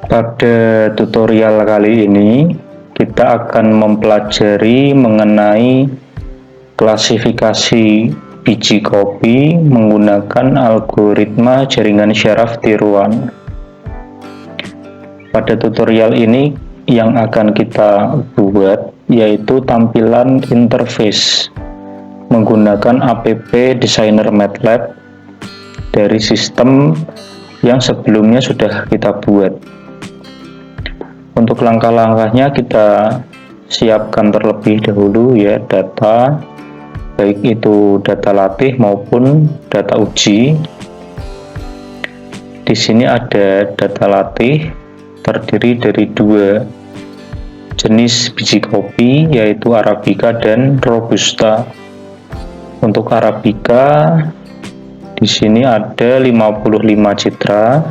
Pada tutorial kali ini, kita akan mempelajari mengenai klasifikasi biji kopi menggunakan algoritma jaringan syaraf tiruan. Pada tutorial ini, yang akan kita buat yaitu tampilan interface menggunakan app Designer MATLAB dari sistem yang sebelumnya sudah kita buat. Untuk langkah-langkahnya kita siapkan terlebih dahulu ya data, baik itu data latih maupun data uji. Di sini ada data latih terdiri dari dua jenis biji kopi yaitu Arabica dan Robusta. Untuk Arabica di sini ada 55 citra.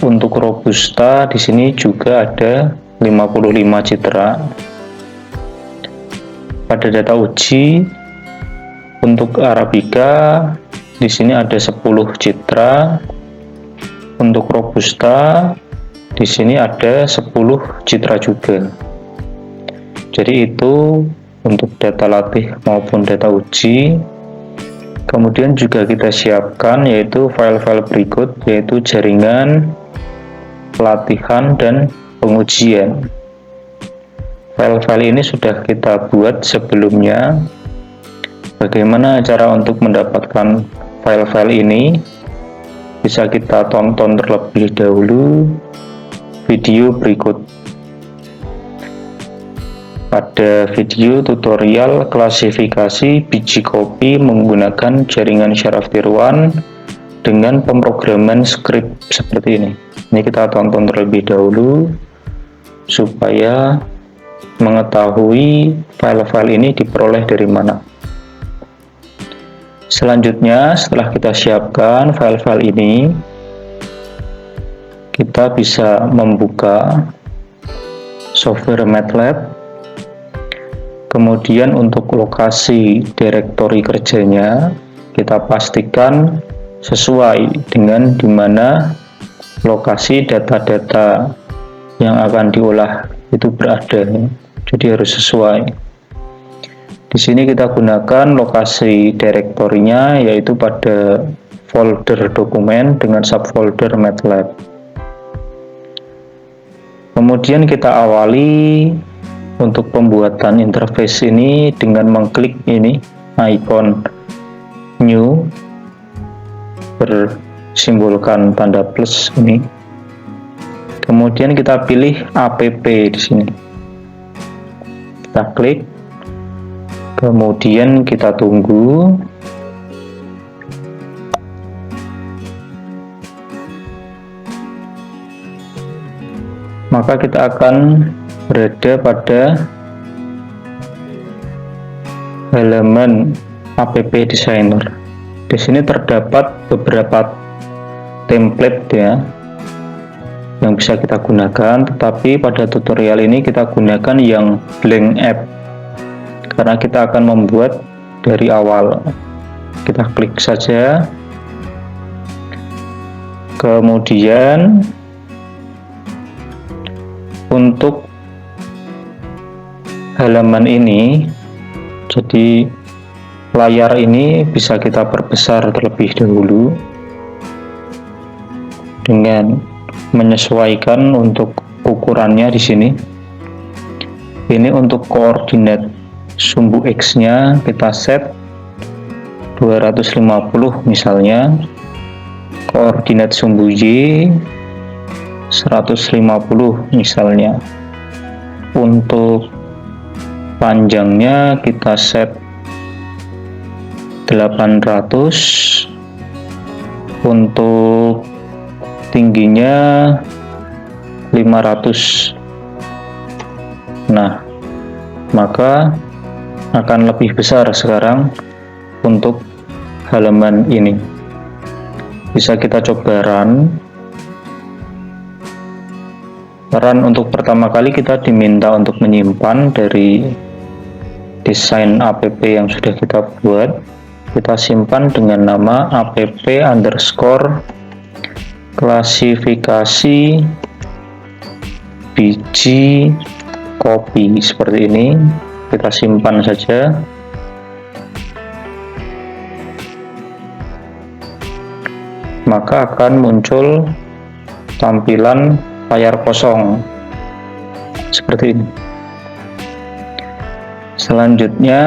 Untuk Robusta di sini juga ada 55 citra. Pada data uji untuk Arabica di sini ada 10 citra. Untuk Robusta di sini ada 10 citra juga. Jadi itu untuk data latih maupun data uji. Kemudian juga kita siapkan yaitu file-file berikut, yaitu jaringan, pelatihan, dan pengujian. File-file ini sudah kita buat sebelumnya. Bagaimana cara untuk mendapatkan file-file ini? Bisa kita tonton terlebih dahulu video berikut. Pada video tutorial klasifikasi biji kopi menggunakan jaringan syaraf tiruan dengan pemrograman script seperti ini. Ini kita tonton terlebih dahulu supaya mengetahui file-file ini diperoleh dari mana. Selanjutnya, setelah kita siapkan file-file ini, kita bisa membuka software MATLAB. Kemudian untuk lokasi direktori kerjanya kita pastikan sesuai dengan dimana lokasi data-data yang akan diolah itu berada. Jadi harus sesuai. Di sini kita gunakan lokasi direktorinya yaitu pada folder dokumen dengan subfolder MATLAB. Kemudian kita awali untuk pembuatan interface ini dengan mengklik ini icon new bersimbolkan tanda plus ini. Kemudian kita pilih app di sini. Kita klik. Kemudian kita tunggu. Maka kita akan berada pada halaman app Designer. Di sini terdapat beberapa template ya yang bisa kita gunakan, tetapi pada tutorial ini kita gunakan yang blank app karena kita akan membuat dari awal. Kita klik saja. Kemudian untuk halaman ini, jadi layar ini bisa kita perbesar terlebih dahulu dengan menyesuaikan untuk ukurannya di sini. Ini untuk koordinat sumbu X nya kita set 250 misalnya, koordinat sumbu Y 150 misalnya. Untuk panjangnya kita set 800, untuk tingginya 500. Nah, maka akan lebih besar sekarang untuk halaman ini. Bisa kita coba run. Untuk pertama kali kita diminta untuk menyimpan dari desain app yang sudah kita buat. Kita simpan dengan nama app_klasifikasi biji kopi seperti ini, kita simpan saja. Maka akan muncul tampilan layar kosong seperti ini. Selanjutnya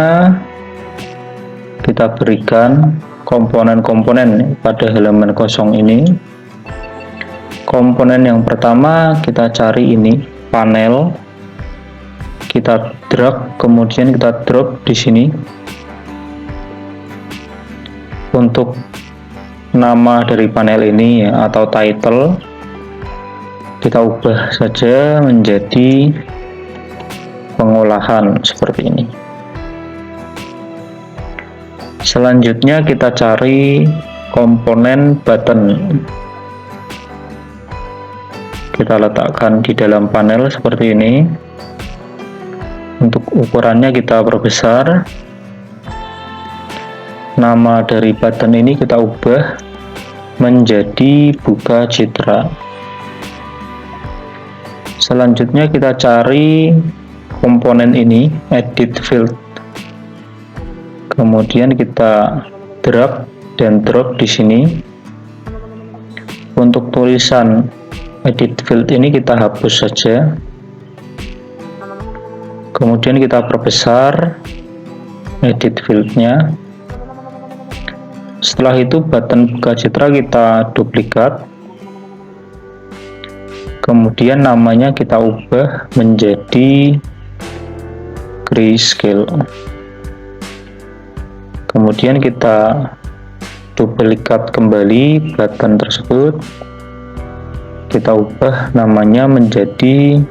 kita berikan komponen-komponen pada halaman kosong ini. Komponen yang pertama kita cari ini panel, kita drag, kemudian kita drop di sini. Untuk nama dari panel ini ya, atau title, kita ubah saja menjadi pengolahan seperti ini. Selanjutnya kita cari komponen button, kita letakkan di dalam panel seperti ini. Untuk ukurannya kita perbesar. Nama dari button ini kita ubah menjadi buka citra. Selanjutnya kita cari komponen ini, edit field, kemudian kita drag dan drop di sini. Untuk tulisan edit field ini kita hapus saja, kemudian kita perbesar edit fieldnya. Setelah itu button buka citra kita duplikat, kemudian namanya kita ubah menjadi grayscale. Kemudian kita duplikat kembali button tersebut, kita ubah namanya menjadi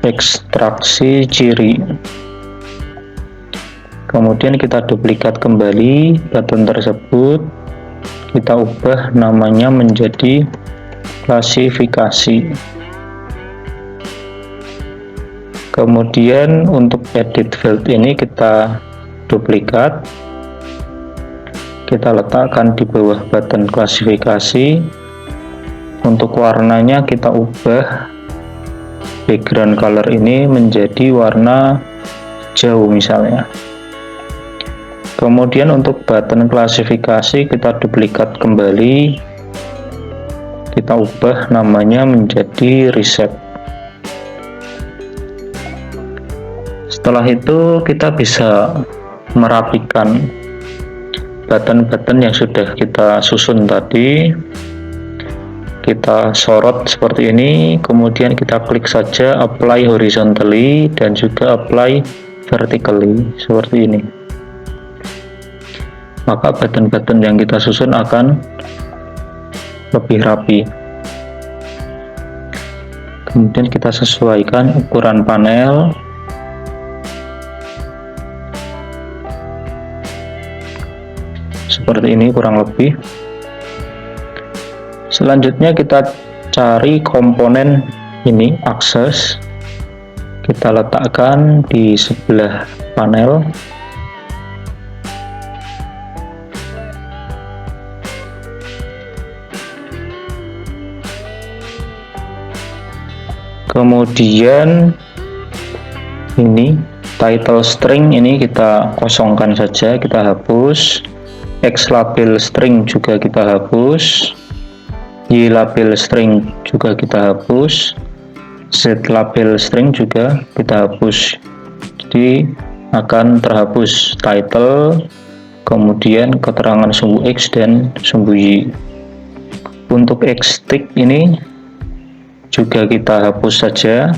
ekstraksi ciri. Kemudian kita duplikat kembali button tersebut, kita ubah namanya menjadi klasifikasi. Kemudian untuk edit field ini kita duplikat, kita letakkan di bawah button klasifikasi. Untuk warnanya kita ubah background color ini menjadi warna hijau misalnya. Kemudian untuk button klasifikasi kita duplikat kembali, kita ubah namanya menjadi reset. Setelah itu kita bisa merapikan button-button yang sudah kita susun tadi. Kita sorot seperti ini, kemudian kita klik saja apply horizontally dan juga apply vertically seperti ini. Maka button-button yang kita susun akan lebih rapi. Kemudian kita sesuaikan ukuran panel. Seperti ini kurang lebih. Selanjutnya kita cari komponen ini, akses. Kita letakkan di sebelah panel. Kemudian ini title string ini kita kosongkan saja, kita hapus. X label string juga kita hapus, Y label string juga kita hapus, Z label string juga kita hapus. Jadi akan terhapus title, kemudian keterangan sumbu X dan sumbu Y. Untuk X tick ini juga kita hapus saja.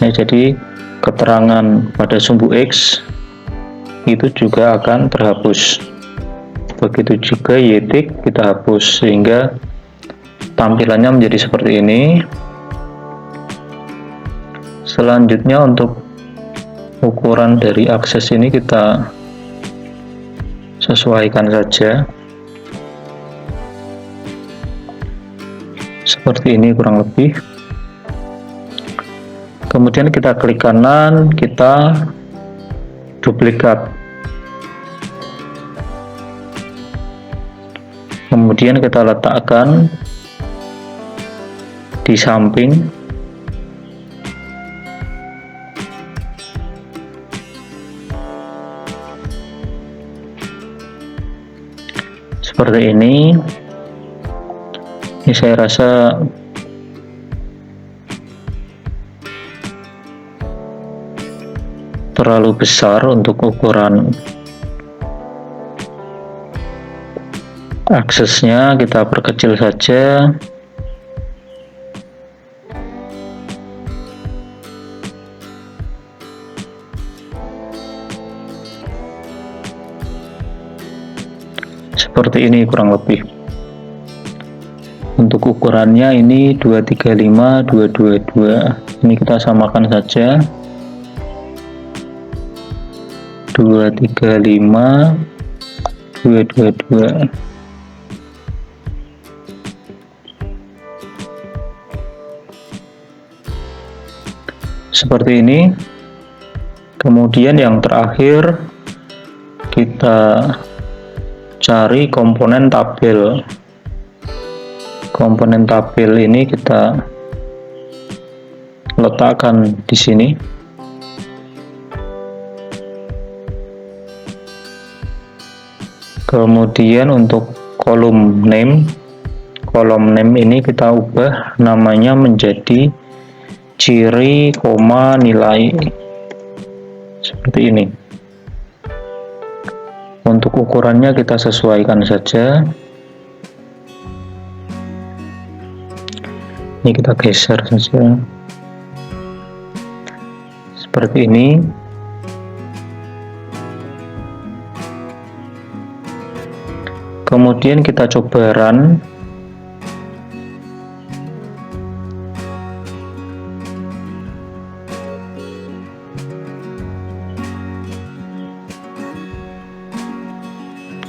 Nah, jadi keterangan pada sumbu X itu juga akan terhapus. Begitu juga Y tick kita hapus, sehingga tampilannya menjadi seperti ini. Selanjutnya untuk ukuran dari akses ini kita sesuaikan saja seperti ini kurang lebih. Kemudian kita klik kanan, kita duplikat, kemudian kita letakkan di samping. Seperti ini. Ini saya rasa terlalu besar untuk ukuran aksesnya, kita perkecil saja. Seperti ini kurang lebih. Untuk ukurannya ini 235 222. Ini kita samakan saja. 235 222. Seperti ini. Kemudian yang terakhir kita cari komponen tabel. Komponen tabel ini kita letakkan di sini. Kemudian untuk kolom name ini kita ubah namanya menjadi ciri, koma, nilai. Seperti ini. Untuk ukurannya kita sesuaikan saja. Ini kita geser saja seperti ini. Kemudian kita coba run.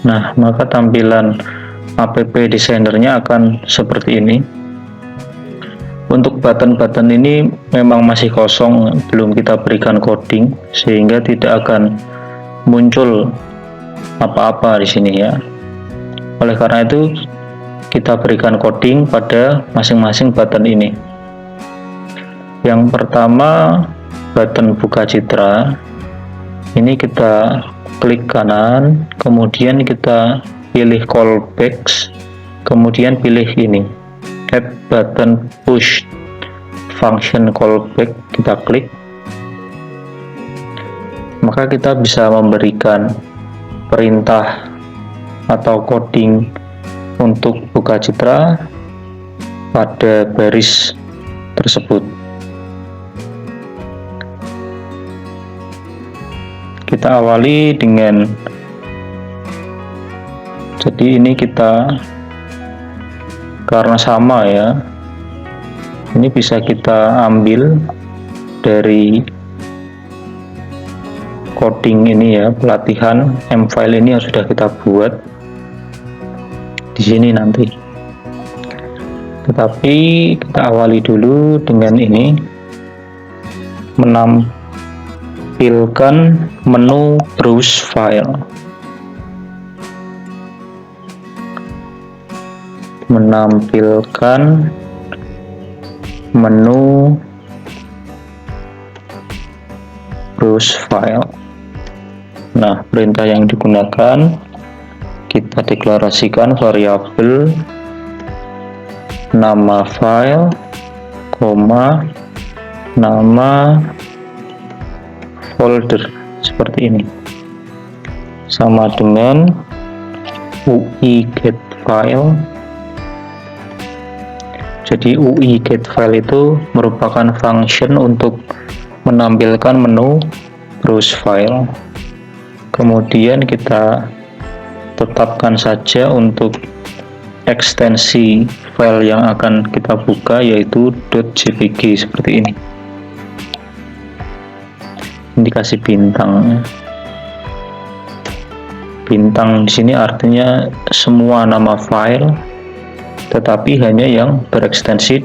Nah, maka tampilan app designernya akan seperti ini. Untuk button-button ini memang masih kosong, belum kita berikan coding, sehingga tidak akan muncul apa-apa di sini ya. Oleh karena itu, kita berikan coding pada masing-masing button ini. Yang pertama, button buka citra. Ini kita klik kanan, kemudian kita pilih callbacks, kemudian pilih ini. Add button push function callback, kita klik, maka kita bisa memberikan perintah atau coding untuk buka citra pada baris tersebut. Kita awali dengan, jadi ini kita karena sama ya, ini bisa kita ambil dari coding ini ya, pelatihan M-file ini yang sudah kita buat di sini nanti. Tetapi kita awali dulu dengan ini, menampilkan menu browse file. Menampilkan menu browse file. Nah, perintah yang digunakan, kita deklarasikan variabel nama file, koma, nama folder, seperti ini, sama dengan UI get file. Jadi UI get file itu merupakan function untuk menampilkan menu browse file. Kemudian kita tetapkan saja untuk ekstensi file yang akan kita buka, yaitu .jpg seperti ini. Ini dikasih bintang. Bintang di sini artinya semua nama file, tetapi hanya yang berekstensi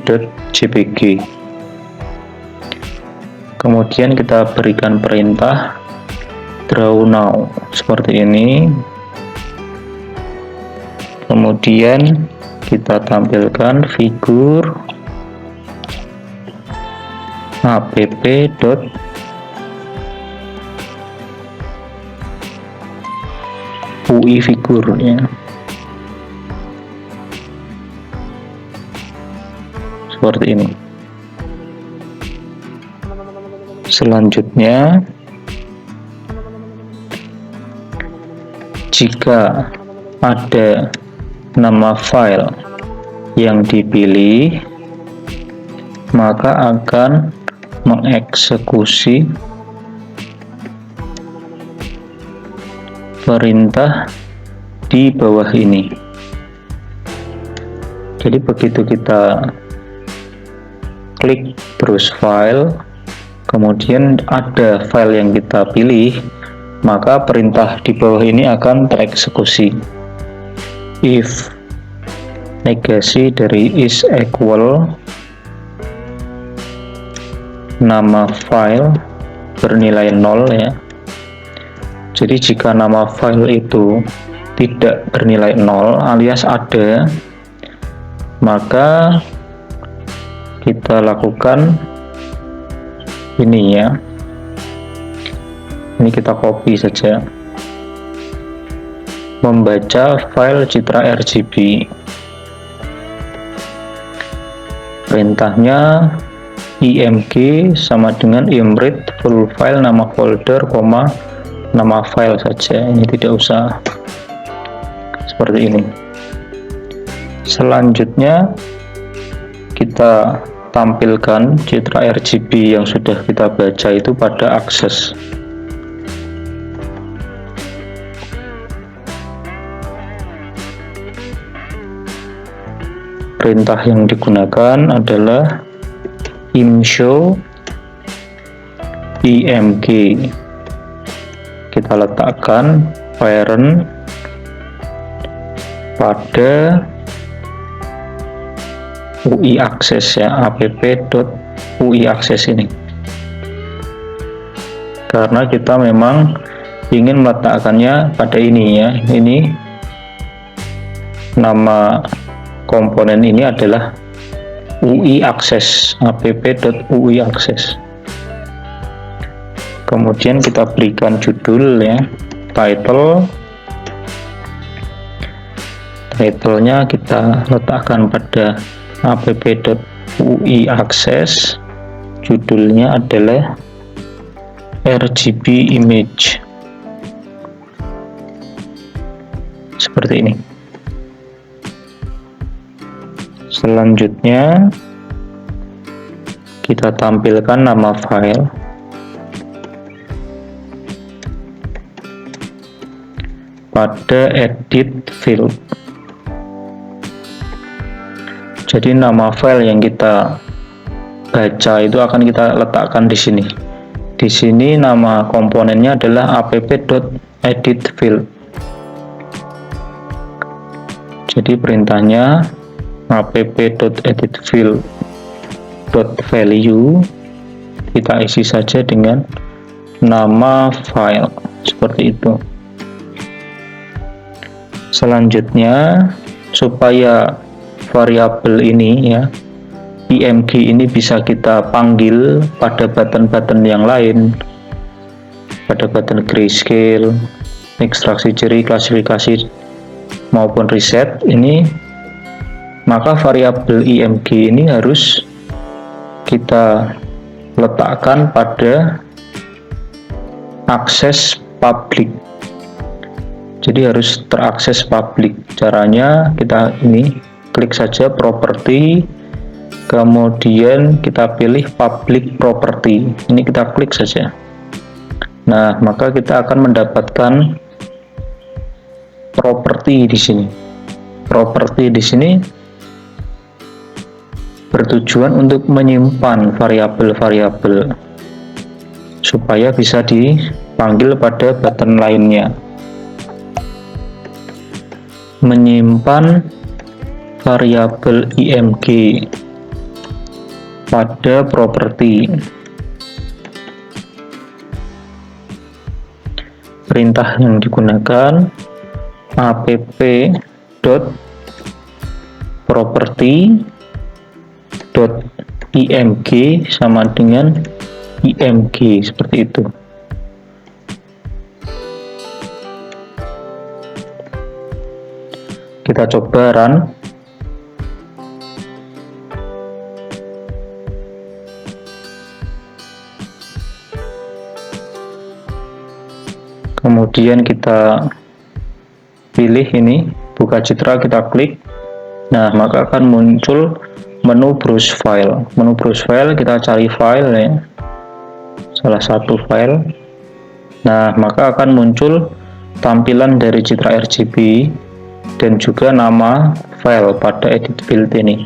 .jpg. Kemudian kita berikan perintah draw now seperti ini. Kemudian kita tampilkan figur app.ui figur ya. Seperti ini. Selanjutnya, jika ada nama file yang dipilih, maka akan mengeksekusi perintah di bawah ini. Jadi begitu kita klik browse file, kemudian ada file yang kita pilih, maka perintah di bawah ini akan tereksekusi. If negasi dari is equal nama file bernilai 0 ya. Jadi jika nama file itu tidak bernilai 0 alias ada, maka kita lakukan ini ya. Ini kita copy saja. Membaca file citra RGB. Perintahnya img sama dengan imread full file nama folder, nama file saja. Ini tidak usah seperti ini. Selanjutnya kita tampilkan citra RGB yang sudah kita baca itu pada akses. Perintah yang digunakan adalah imshow img. Kita letakkan parent pada UI access ya, app.ui access ini, karena kita memang ingin meletakkannya pada ini ya. Ini nama komponen ini adalah UI access, app.ui access. Kemudian kita berikan judul ya, title-nya kita letakkan pada app.ui access. Judulnya adalah RGB image, seperti ini. Selanjutnya kita tampilkan nama file pada edit field. Jadi nama file yang kita baca itu akan kita letakkan di sini. Di sini nama komponennya adalah app.edit_field. Jadi perintahnya app.edit_field.value kita isi saja dengan nama file, seperti itu. Selanjutnya, supaya variabel ini ya, img ini bisa kita panggil pada button-button yang lain, pada button grayscale, ekstraksi ciri, klasifikasi maupun reset ini, maka variabel img ini harus kita letakkan pada akses public. Jadi harus terakses public. Caranya kita ini klik saja property, kemudian kita pilih public property. Ini kita klik saja. Nah, maka kita akan mendapatkan property di sini. Property di sini bertujuan untuk menyimpan variabel-variabel supaya bisa dipanggil pada button lainnya. Menyimpan variabel img pada properti. Perintah yang digunakan app.property img sama dengan img, seperti itu. Kita coba run. Kemudian kita pilih ini, buka citra, kita klik. Nah, maka akan muncul menu browse file. Menu browse file, kita cari file ya, salah satu file. Nah, maka akan muncul tampilan dari citra RGB dan juga nama file pada edit build ini.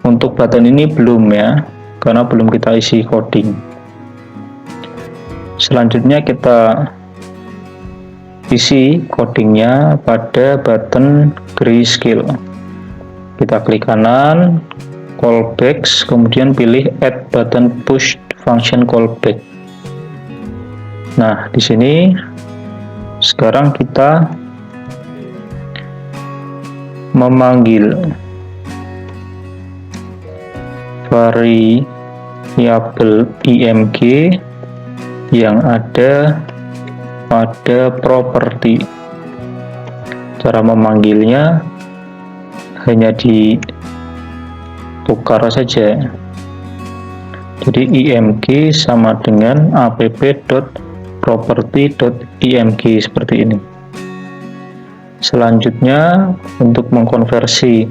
Untuk button ini belum ya, karena belum kita isi coding. Selanjutnya kita isi codingnya pada button Grayscale. Kita klik kanan, callback, kemudian pilih add button push function callback. Nah, di sini sekarang kita memanggil variabel img yang ada pada properti. Cara memanggilnya hanya ditukar saja. Jadi img sama dengan app.property.img seperti ini. Selanjutnya, untuk mengkonversi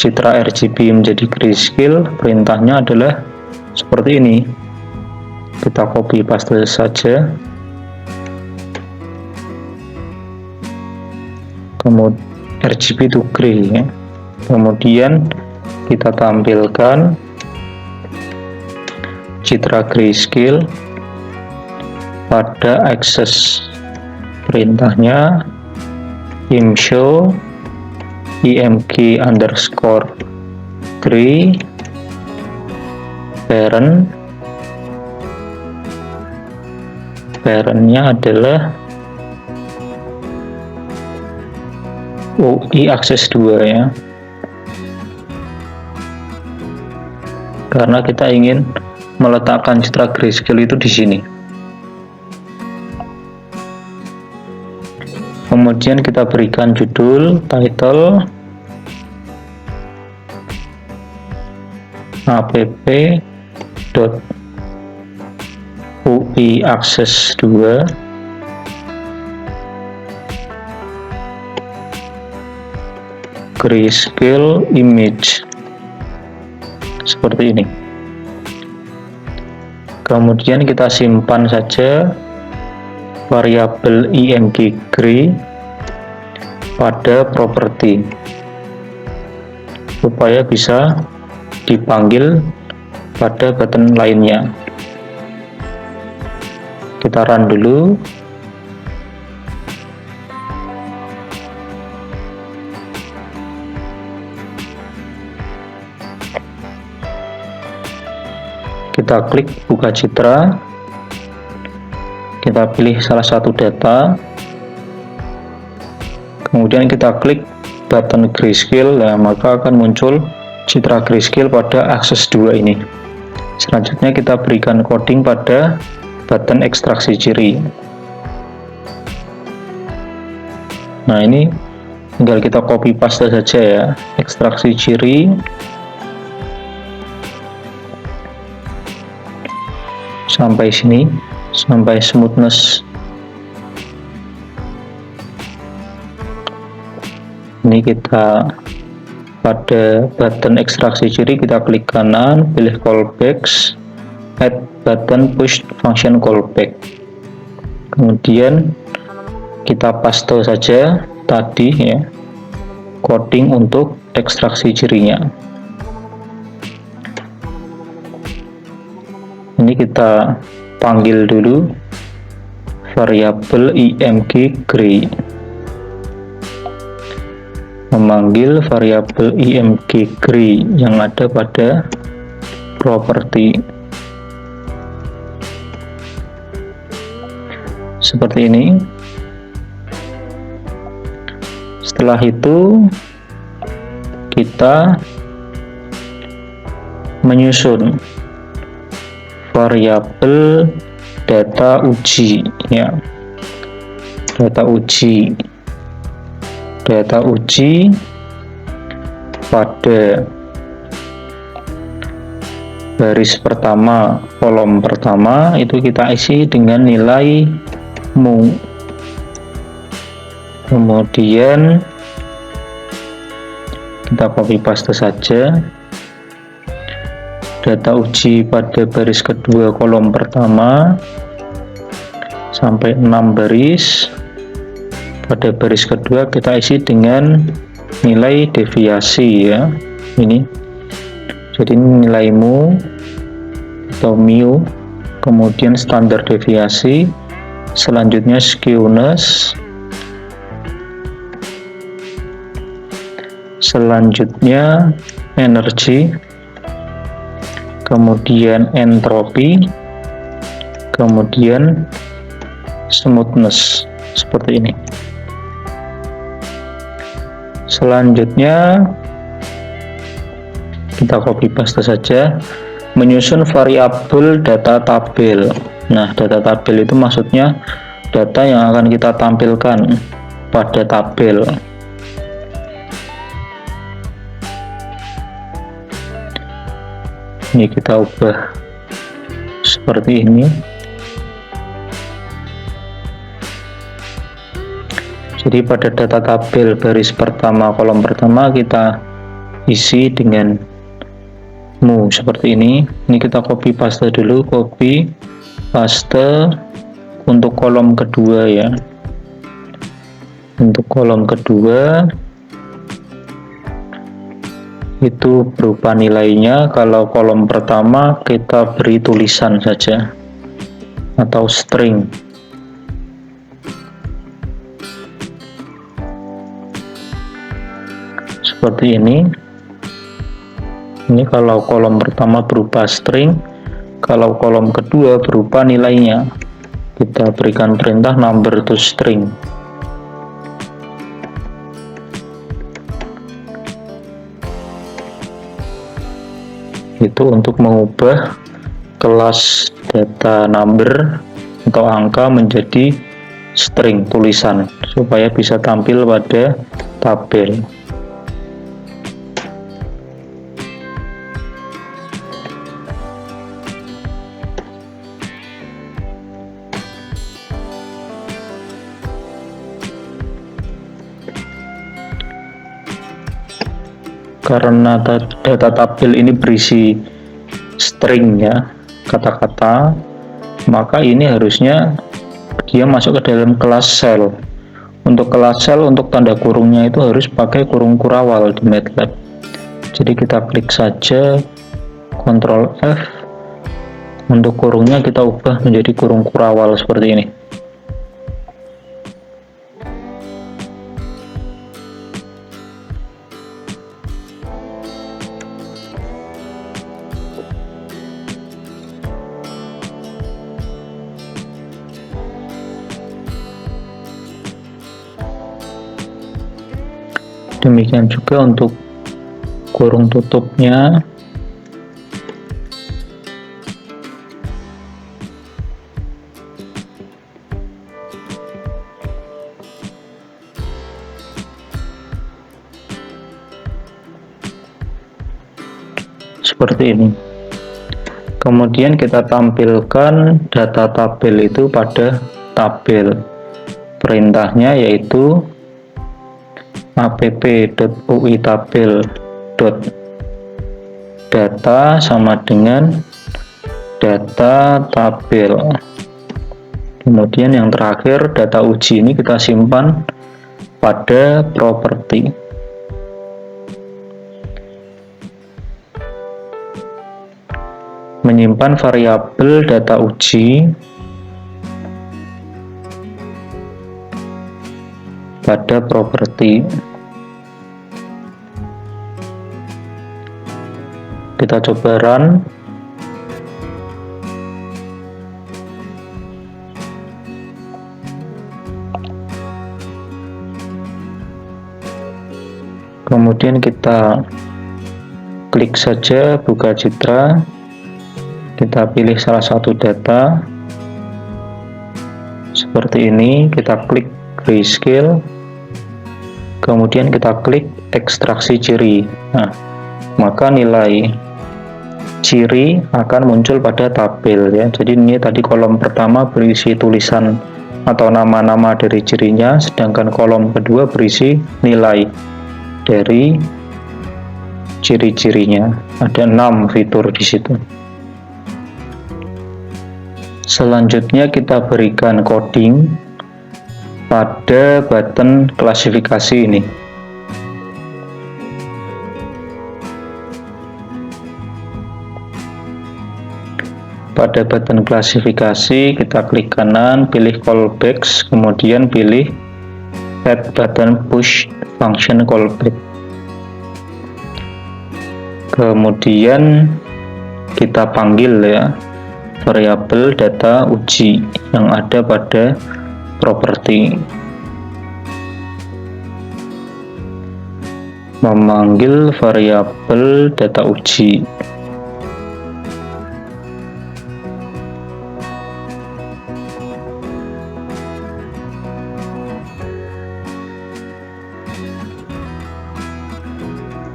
citra RGB menjadi grayscale, perintahnya adalah seperti ini. Kita copy paste saja. Kemudian RGB to gray ya. Kemudian kita tampilkan citra grayscale pada akses. Perintahnya imshow img underscore gray parentnya adalah UI akses 2 ya, karena kita ingin meletakkan citra grayscale itu di sini. Kemudian kita berikan judul, title, app.UI akses 2, grayscale image, seperti ini. Kemudian kita simpan saja variabel img gray pada properti supaya bisa dipanggil pada button lainnya. Kita run dulu. Kita klik buka citra, kita pilih salah satu data, kemudian kita klik button grayscale, nah, maka akan muncul citra grayscale pada akses 2 ini. Selanjutnya kita berikan coding pada button ekstraksi ciri. Nah, ini tinggal kita copy paste saja ya, ekstraksi ciri sampai sini, sampai smoothness. Ini kita pada button ekstraksi ciri, kita klik kanan, pilih callbacks, add button push function callback. Kemudian kita paste saja tadi ya, coding untuk ekstraksi cirinya. Ini kita panggil dulu variabel img gray, memanggil variabel img gray yang ada pada properti, seperti ini. Setelah itu kita menyusun variabel data uji ya. Data uji pada baris pertama, kolom pertama itu kita isi dengan nilai mu. Kemudian kita copy paste saja data uji pada baris kedua, kolom pertama sampai 6 baris. Pada baris kedua kita isi dengan nilai deviasi ya, ini jadi nilai mu atau mu, kemudian standar deviasi, selanjutnya skewness, selanjutnya energi, kemudian entropi, kemudian smoothness, seperti ini. Selanjutnya kita copy paste saja, menyusun variabel data tabel. Nah, data tabel itu maksudnya data yang akan kita tampilkan pada tabel. Ini kita ubah seperti ini. Jadi pada data tabel baris pertama, kolom pertama kita isi dengan mu seperti ini. Ini kita copy paste dulu, copy paste untuk kolom kedua ya. Untuk kolom kedua itu berupa nilainya. Kalau kolom pertama kita beri tulisan saja atau string. Seperti ini. Ini kalau kolom pertama berupa string, kalau kolom kedua berupa nilainya. Kita berikan perintah number to string. Itu untuk mengubah kelas data number atau angka menjadi string, tulisan, supaya bisa tampil pada tabel. Karena data tabel ini berisi string ya, kata-kata, maka ini harusnya dia masuk ke dalam kelas cell. Untuk kelas cell, untuk tanda kurungnya itu harus pakai kurung kurawal di MATLAB. Jadi kita klik saja Ctrl F, untuk kurungnya kita ubah menjadi kurung kurawal seperti ini. Demikian juga untuk kurung tutupnya. Seperti ini. Kemudian kita tampilkan data tabel itu pada tabel. Perintahnya yaitu app.uitabel.data sama dengan data tabel. Kemudian yang terakhir, data uji ini kita simpan pada properti. Menyimpan variabel data uji pada properti. Kita coba run. Kemudian kita klik saja buka citra, kita pilih salah satu data seperti ini, kita klik grayscale, kemudian kita klik ekstraksi ciri. Nah, maka nilai ciri akan muncul pada tabel ya. Jadi ini tadi kolom pertama berisi tulisan atau nama-nama dari cirinya, sedangkan kolom kedua berisi nilai dari ciri-cirinya. Ada 6 fitur di situ. Selanjutnya kita berikan coding pada button klasifikasi ini. Pada button klasifikasi kita klik kanan, pilih callbacks, kemudian pilih add button push function callback. Kemudian kita panggil ya variabel data uji yang ada pada properti. Memanggil variabel data uji.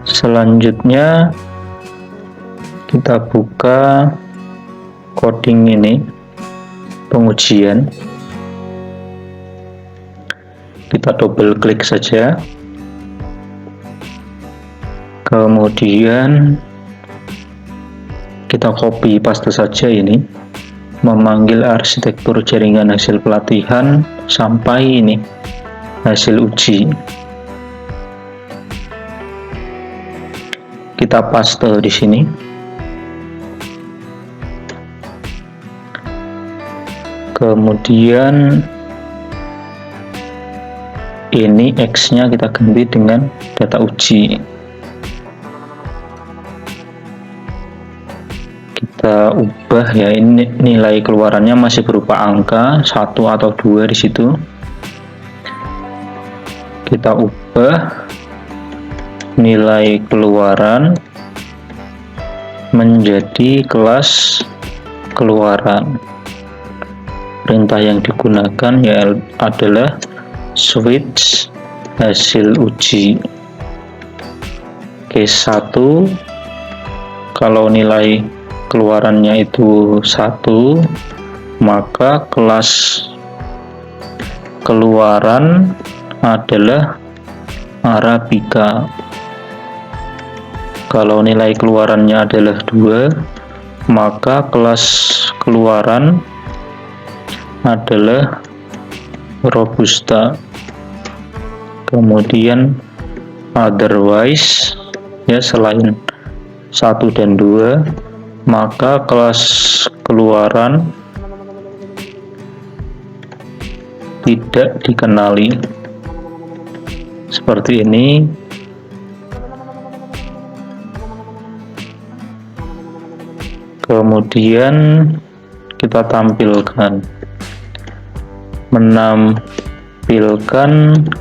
Selanjutnya kita buka coding ini, pengujian. Kita double klik saja, kemudian kita copy paste saja ini, memanggil arsitektur jaringan hasil pelatihan sampai ini hasil uji. Kita paste di sini. Kemudian ini X-nya kita ganti dengan data uji. Kita ubah ya, ini nilai keluarannya masih berupa angka 1 atau 2 di situ. Kita ubah nilai keluaran menjadi kelas keluaran. Perintah yang digunakan ya adalah switch hasil uji. Case 1, kalau nilai keluarannya itu 1, maka kelas keluaran adalah Arabica. Kalau nilai keluarannya adalah 2, maka kelas keluaran adalah Robusta. Kemudian otherwise ya, selain 1 dan 2, maka kelas keluaran tidak dikenali. Seperti ini. Kemudian kita tampilkan, menampilkan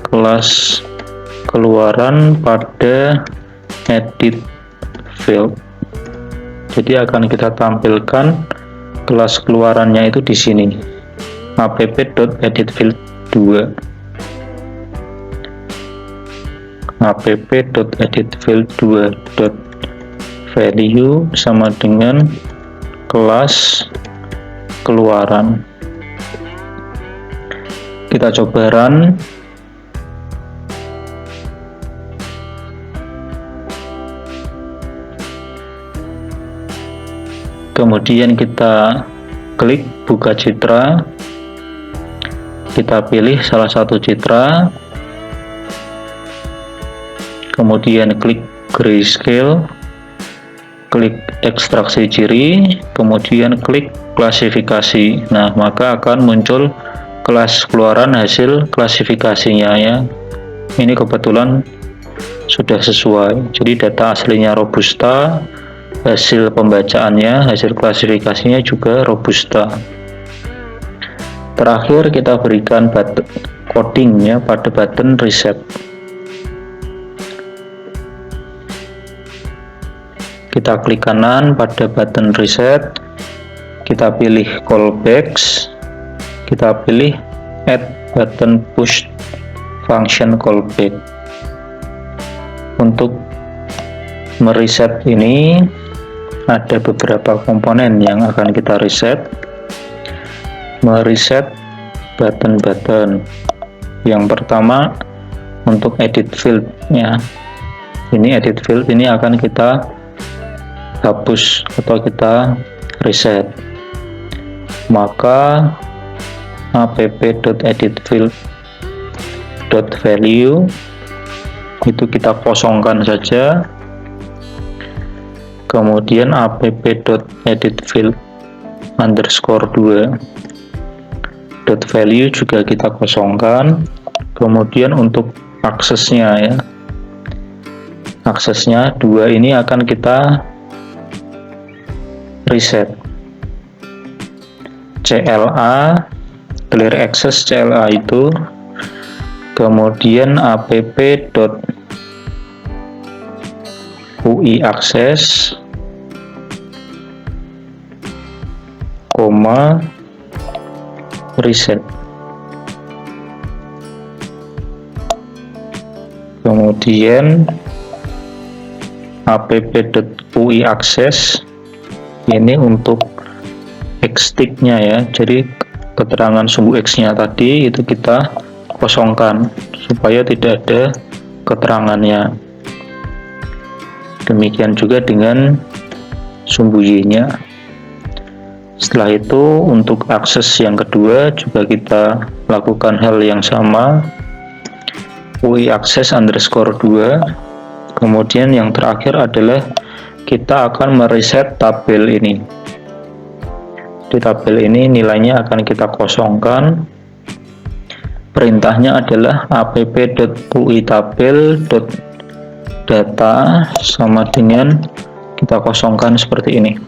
kelas keluaran pada edit field. Jadi akan kita tampilkan kelas keluarannya itu di sini, app.editField 2. app.editField2.value sama dengan kelas keluaran. Kita coba run. Kemudian kita klik buka citra, kita pilih salah satu citra, kemudian klik grayscale, klik ekstraksi ciri, kemudian klik klasifikasi. Nah, maka akan muncul kelas keluaran hasil klasifikasinya ya. Ini kebetulan sudah sesuai. Jadi data aslinya Robusta, hasil pembacaannya, hasil klasifikasinya juga Robusta. Terakhir kita berikan button codingnya pada button reset. kita klik kanan pada button reset, kita pilih callbacks, kita pilih add button push function callback. Untuk mereset ini ada beberapa komponen yang akan kita reset. Mereset button-button. Yang pertama untuk edit field ya. Ini edit field ini akan kita hapus atau kita reset. Maka app.editField.value itu kita kosongkan saja. Kemudian app.editField_2.value juga kita kosongkan. Kemudian untuk aksesnya ya, aksesnya 2 ini akan kita reset. CLA clear access CLA itu, kemudian app.UI access, reset. Kemudian app.UI access ini untuk X-stick-nya ya, jadi keterangan sumbu X-nya tadi itu kita kosongkan supaya tidak ada keterangannya. Demikian juga dengan sumbu Y-nya. Setelah itu untuk akses yang kedua juga kita lakukan hal yang sama, UI access _2. Kemudian yang terakhir adalah kita akan mereset tabel ini. Di tabel ini nilainya akan kita kosongkan. Perintahnya adalah app.uitabel.data sama dengan kita kosongkan seperti ini.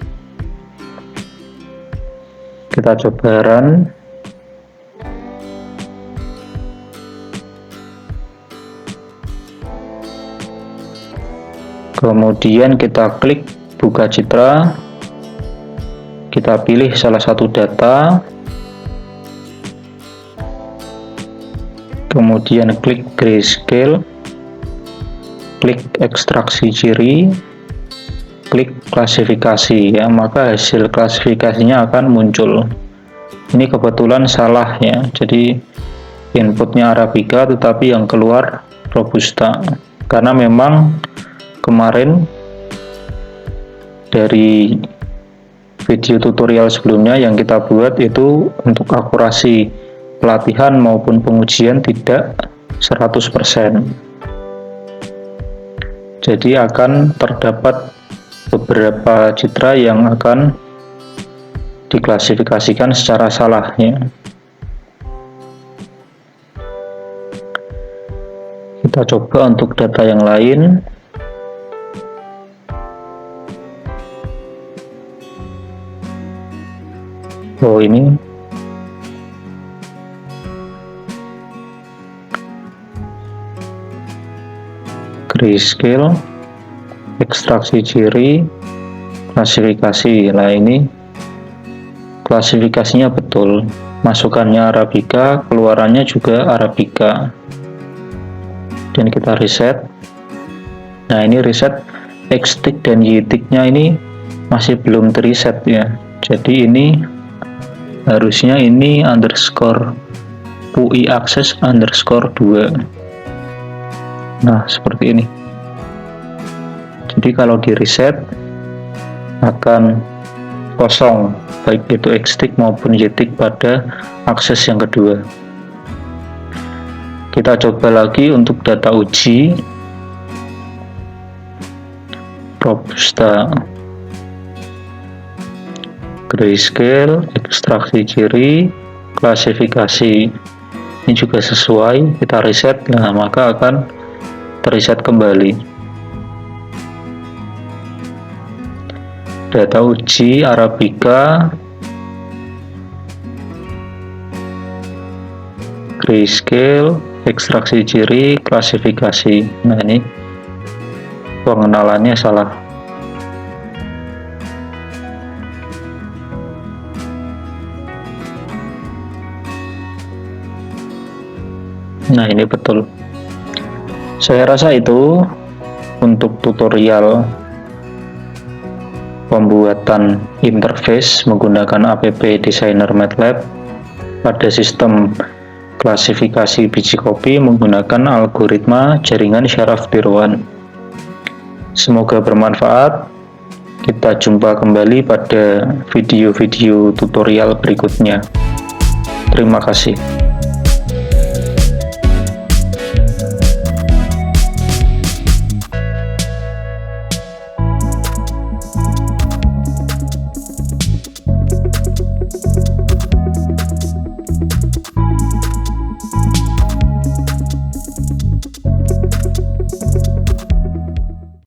Kita coba run. Kemudian kita klik buka citra, kita pilih salah satu data, kemudian klik grayscale, klik ekstraksi ciri, klik klasifikasi ya, maka hasil klasifikasinya akan muncul. Ini kebetulan salah ya, jadi inputnya Arabica tetapi yang keluar Robusta, karena memang kemarin dari video tutorial sebelumnya yang kita buat itu untuk akurasi pelatihan maupun pengujian tidak 100%. Jadi akan terdapat beberapa citra yang akan diklasifikasikan secara salah ya. Kita coba untuk data yang lain. Oh ini grayscale, ekstraksi ciri, klasifikasi. Nah ini klasifikasinya betul, masukannya Arabica, keluarannya juga Arabica. Dan kita reset. Nah ini reset X-tick dan Y-tick-nya ini masih belum terreset ya, jadi ini harusnya ini _UI access _2. Nah seperti ini. Jadi kalau di reset akan kosong baik itu X-tick maupun Y-tick pada akses yang kedua. Kita coba lagi untuk data uji Robusta, grayscale, ekstraksi ciri, klasifikasi. Ini juga sesuai, kita reset, nah maka akan terreset kembali. Data uji Arabica, grayscale, ekstraksi ciri, klasifikasi. Nah ini pengenalannya salah. Nah, ini betul. Saya rasa itu untuk tutorial pembuatan interface menggunakan app Designer MATLAB pada sistem klasifikasi biji kopi menggunakan algoritma jaringan Sharaf-Dhirwan. Semoga bermanfaat. Kita jumpa kembali pada video-video tutorial berikutnya. Terima kasih.